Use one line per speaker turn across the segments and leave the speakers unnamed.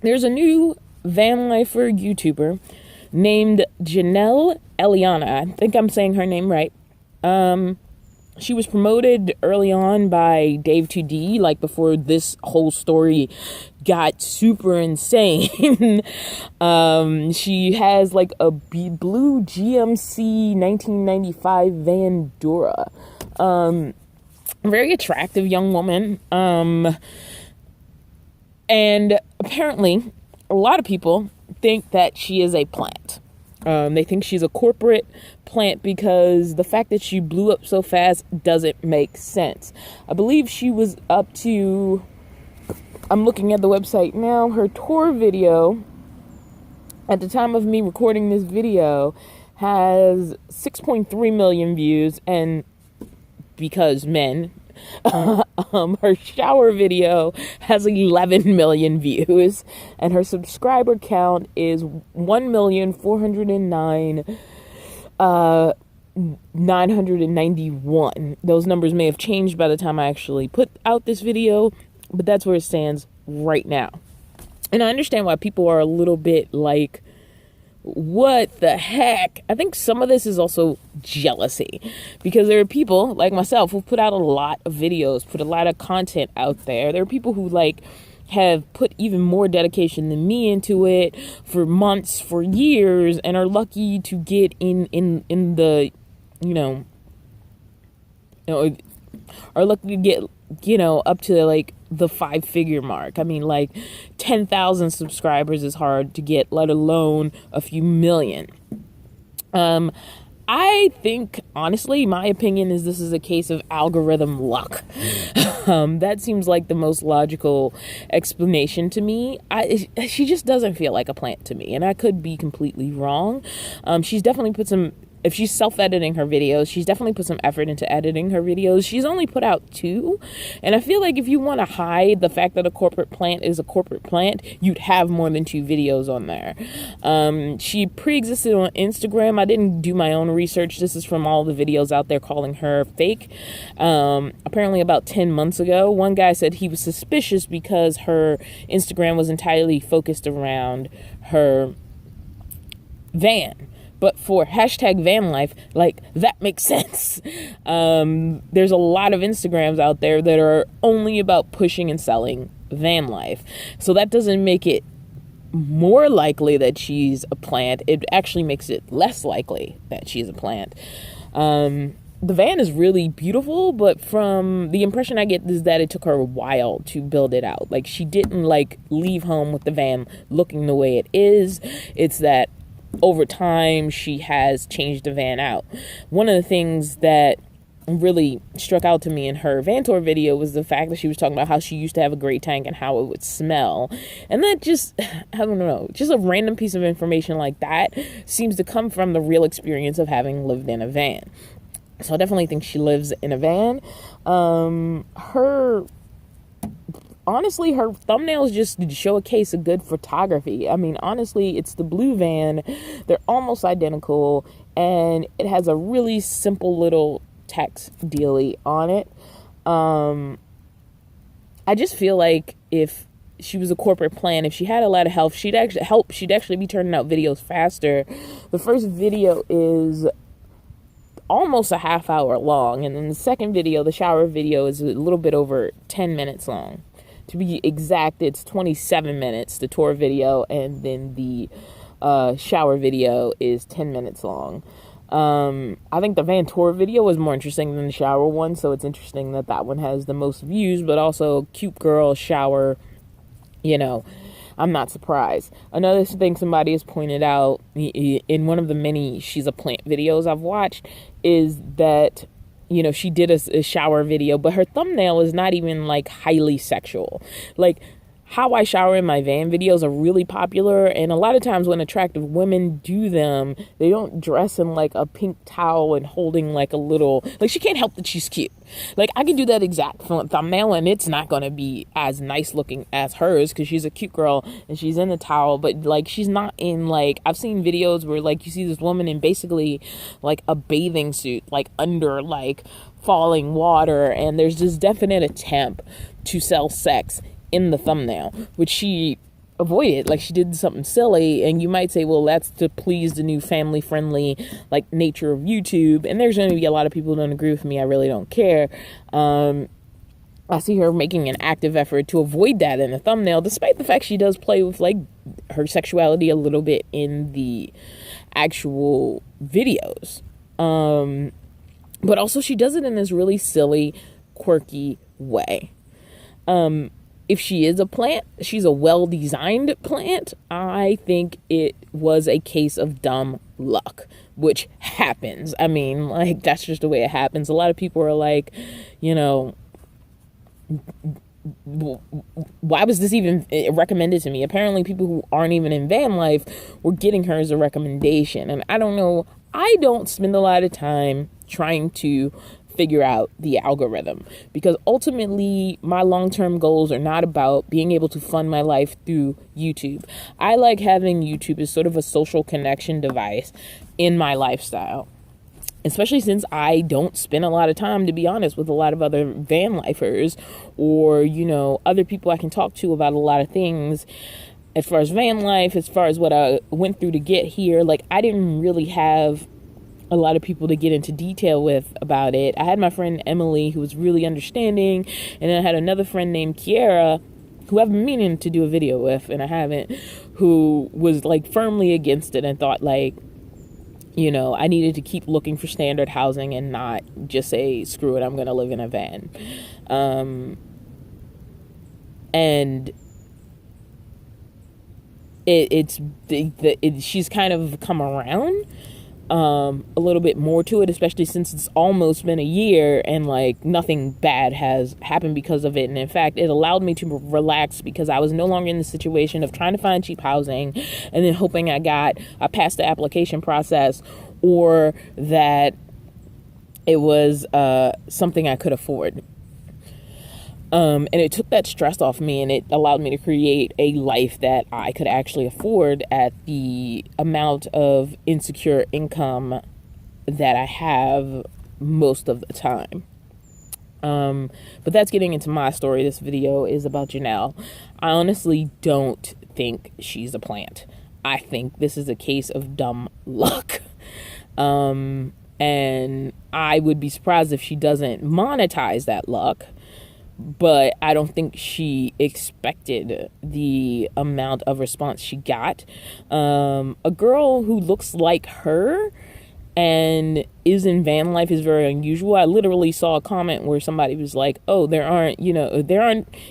there's a new Vanlifer YouTuber named Jannelle Eliana. I think I'm saying her name right. She was promoted early on by Dave 2D, like before this whole story got super insane. She has like a blue GMC 1995 Van Dura. Very attractive young woman. And apparently a lot of people think that she is a plant. They think she's a corporate plant because the fact that she blew up so fast doesn't make sense. I believe she was up to, I'm looking at the website now, her tour video at the time of me recording this video has 6.3 million views, and because men, her shower video has 11 million views, and her subscriber count is 1,409,991. Those numbers may have changed by the time I actually put out this video, but that's where it stands right now. And I understand why people are a little bit like, what the heck? I think some of this is also jealousy, because there are people like myself who put out a lot of videos, put a lot of content out there. There are people who like have put even more dedication than me into it for months, for years, and are lucky to get in the, are lucky to get, up to like the 5-figure mark. I mean, like 10,000 subscribers is hard to get, let alone a few million. I think, honestly, my opinion is this is a case of algorithm luck. That seems like the most logical explanation to me. She just doesn't feel like a plant to me, and I could be completely wrong. She's definitely put some, if she's self-editing her videos, she's definitely put some effort into editing her videos. She's only put out 2. And I feel like if you want to hide the fact that a corporate plant is a corporate plant, you'd have more than 2 videos on there. She pre-existed on Instagram. I didn't do my own research. This is from all the videos out there calling her fake. Apparently about 10 months ago, one guy said he was suspicious because her Instagram was entirely focused around her van. But for hashtag Vanlife, like, that makes sense. There's a lot of Instagrams out there that are only about pushing and selling van life. So that doesn't make it more likely that she's a plant. It actually makes it less likely that she's a plant. The van is really beautiful, but from the impression I get is that it took her a while to build it out. Like, she didn't, like, leave home with the van looking the way it is. It's that over time she has changed the van out. One of the things that really struck out to me in her van tour video was the fact that she was talking about how she used to have a great tank and how it would smell. And that just, I don't know, just a random piece of information like that seems to come from the real experience of having lived in a van. So I definitely think she lives in a van. Honestly, her thumbnails just show a case of good photography. I mean, honestly, it's the blue van. They're almost identical, and it has a really simple little text dealy on it. I just feel like if she was a corporate plant, if she had a lot of help, she'd actually be turning out videos faster. The first video is almost a half hour long, and then the second video, the shower video, is a little bit over 10 minutes long. To be exact, it's 27 minutes, the tour video, and then the shower video is 10 minutes long. I think the van tour video was more interesting than the shower one, so it's interesting that that one has the most views, but also cute girl shower, I'm not surprised. Another thing somebody has pointed out in one of the many She's a Plant videos I've watched is that she did a shower video, but her thumbnail is not even like highly sexual. Like, how I shower in my van videos are really popular, and a lot of times when attractive women do them, they don't dress in like a pink towel and holding like a little, like, she can't help that she's cute. Like, I can do that exact thumbnail and it's not gonna be as nice looking as hers because she's a cute girl and she's in the towel, but like, she's not in, like, I've seen videos where like you see this woman in basically like a bathing suit, like under like falling water, and there's this definite attempt to sell sex in the thumbnail, which she avoid it. Like, she did something silly, and you might say, well, that's to please the new family friendly, like, nature of YouTube. And there's going to be a lot of people who don't agree with me. I really don't care. I see her making an active effort to avoid that in the thumbnail, despite the fact she does play with, like, her sexuality a little bit in the actual videos. But also she does it in this really silly, quirky way. If she is a plant, she's a well-designed plant. I think it was a case of dumb luck, which happens. I mean, like, that's just the way it happens. A lot of people are like, you know, why was this even recommended to me? Apparently people who aren't even in van life were getting her as a recommendation. And I don't know. I don't spend a lot of time trying to figure out the algorithm, because ultimately my long-term goals are not about being able to fund my life through YouTube. I like having YouTube as sort of a social connection device in my lifestyle, especially since I don't spend a lot of time, to be honest, with a lot of other van lifers or, you know, other people I can talk to about a lot of things as far as van life, as far as what I went through to get here. Like, I didn't really have a lot of people to get into detail with about it. I had my friend Emily, who was really understanding, and then I had another friend named Kiara, who I've been meaning to do a video with, and I haven't, who was, like, firmly against it and thought, like, you know, I needed to keep looking for standard housing and not just say, screw it, I'm going to live in a van. And she's kind of come around a little bit more to it, especially since it's almost been a year and, like, nothing bad has happened because of it. And in fact, it allowed me to relax, because I was no longer in the situation of trying to find cheap housing and then hoping I passed the application process, or that it was something I could afford. And it took that stress off me, and it allowed me to create a life that I could actually afford at the amount of insecure income that I have most of the time. But that's getting into my story. This video is about Jannelle. I honestly don't think she's a plant. I think this is a case of dumb luck. And I would be surprised if she doesn't monetize that luck. But I don't think she expected the amount of response she got. A girl who looks like her and is in van life is very unusual. I literally saw a comment where somebody was like, oh, there aren't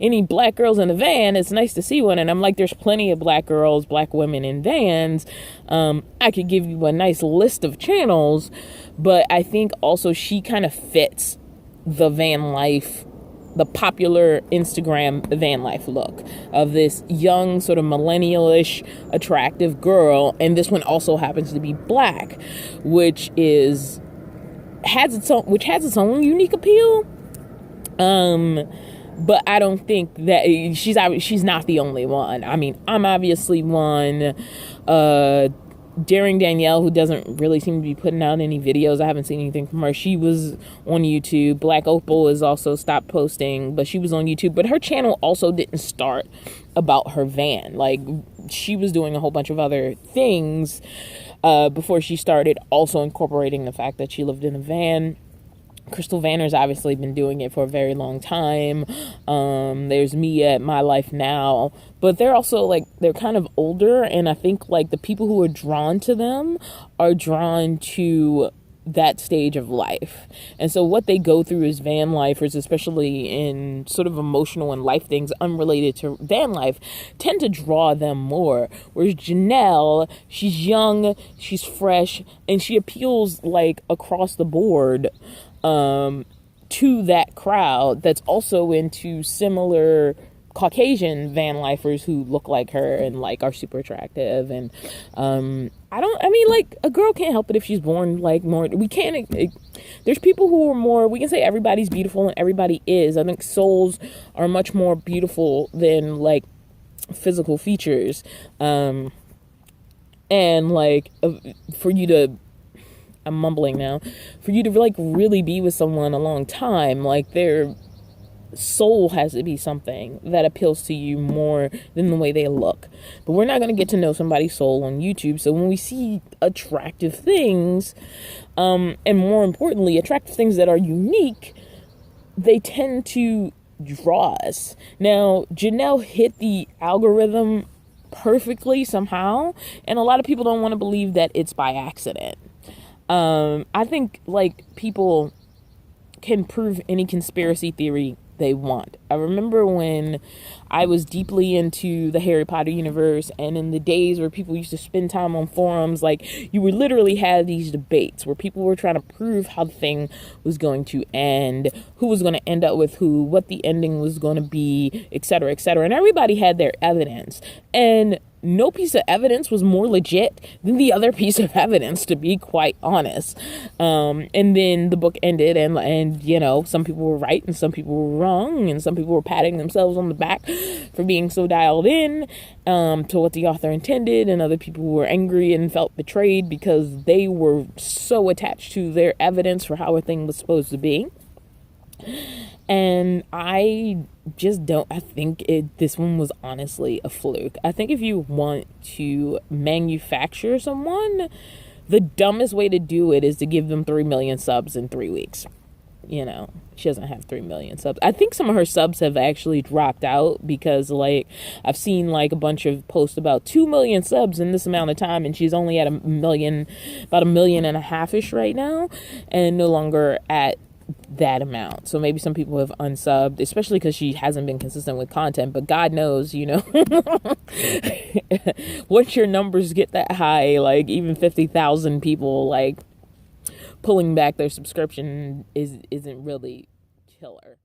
any black girls in the van. It's nice to see one. And I'm like, there's plenty of black girls, black women in vans. I could give you a nice list of channels, but I think also she kind of fits the van life, the popular Instagram van life look of this young, sort of millennial-ish, attractive girl. And this one also happens to be black, which has its own unique appeal. But I don't think that she's not the only one. I mean, I'm obviously one. Daring Danielle, who doesn't really seem to be putting out any videos. I haven't seen anything from her. She was on YouTube. Black Opal has also stopped posting, but she was on YouTube. But her channel also didn't start about her van. Like, she was doing a whole bunch of other things before she started also incorporating the fact that she lived in a van. Crystal Vanner's obviously been doing it for a very long time. There's me at My Life Now, but they're also, like, they're kind of older, and I think, like, the people who are drawn to them are drawn to that stage of life. And so what they go through as van lifers, especially in sort of emotional and life things unrelated to van life, tend to draw them more. Whereas Jannelle, she's young, she's fresh, and she appeals, like, across the board to that crowd that's also into similar Caucasian van lifers who look like her and, like, are super attractive. And like, a girl can't help it if she's born, like, more. There's people who are more, we can say everybody's beautiful and everybody is. I think souls are much more beautiful than, like, physical features. And, like, for you to, I'm mumbling now, for you to, like, really be with someone a long time, like, they're soul has to be something that appeals to you more than the way they look. But we're not going to get to know somebody's soul on YouTube. So when we see attractive things, and more importantly, attractive things that are unique, they tend to draw us. Now, Jannelle hit the algorithm perfectly somehow, and a lot of people don't want to believe that it's by accident. I think like people can prove any conspiracy theory they want. I remember when I was deeply into the Harry Potter universe, and in the days where people used to spend time on forums, like you would literally have these debates where people were trying to prove how the thing was going to end, who was going to end up with who, what the ending was going to be, etc., etc. And everybody had their evidence, and no piece of evidence was more legit than the other piece of evidence, to be quite honest. And then the book ended, and you know, some people were right and some people were wrong, and some people were patting themselves on the back for being so dialed in to what the author intended, and other people were angry and felt betrayed because they were so attached to their evidence for how a thing was supposed to be. And I just don't, I think this one was honestly a fluke. I think if you want to manufacture someone, the dumbest way to do it is to give them 3 million subs in 3 weeks. You know, she doesn't have 3 million subs. I think some of her subs have actually dropped out because, like, I've seen like a bunch of posts about 2 million subs in this amount of time, and she's only at about 1.5 million-ish right now, and no longer at that amount. So maybe some people have unsubbed, especially because she hasn't been consistent with content. But God knows, you know, once your numbers get that high, like even 50,000 people like pulling back their subscription isn't really killer.